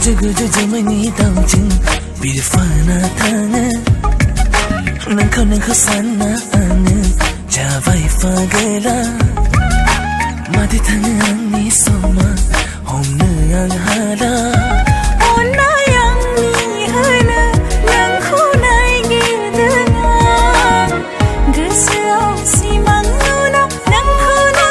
Guju jamani daujin birfana tanga nangko sana ane jawai fagela mati tanga ni soma homne ang hala ona yang ni hana nangko nai gidana gesau si manguna nangko na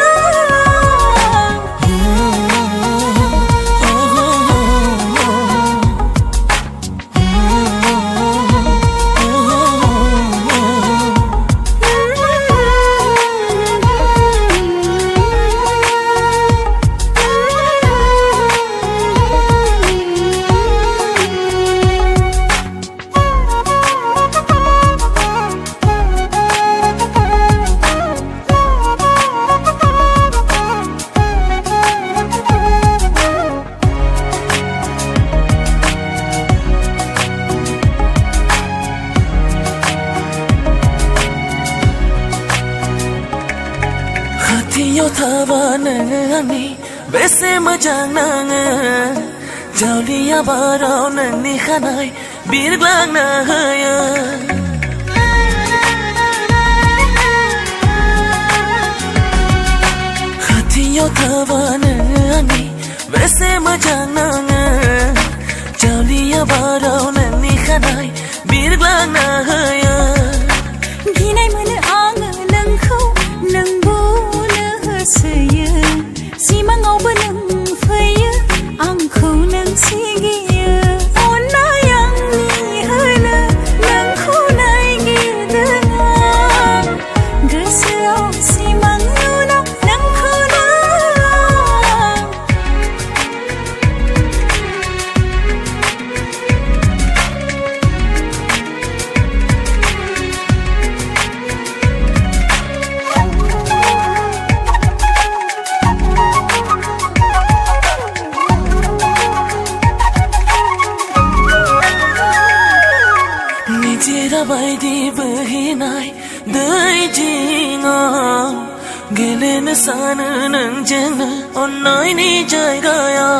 Yo tabanani bese majananga jauliya barau nani khanai birglang na haya hati yo tabanani bese majananga jauliya barau nani khanai birglang na haya ginai mana ang nangko nangbu simangau benang faya angkau nang sigiya ona yang ni hana nangkau nai gidana gesau simanguna nangkau na Bai di bahinai dai jinga gelen sana nang jena onnai ni jai gaya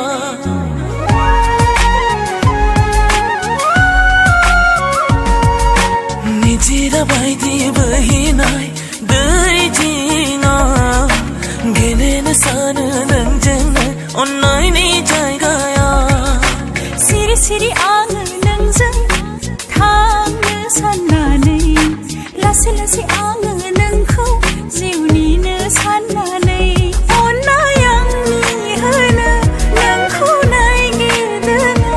ni jira bai di bahinai dai jinga gelen sana nang jena onnai ni jai gaya siri siri ang nang jeng sananai lasi lasi ang nangko jiwni na sananai ona yang ni hana nangko nai gidana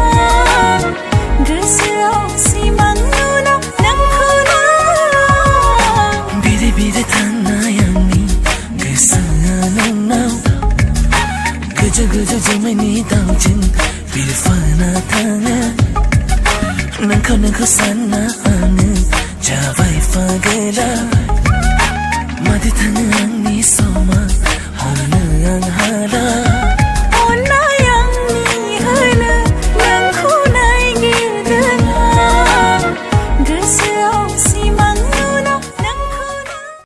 gesau si manguna nangko na bide bide tana yang ni gesanga nang nau guju jamani daujin birfana tanga nangko sana ane jawai fagela mati tanga ni soma homne ang hala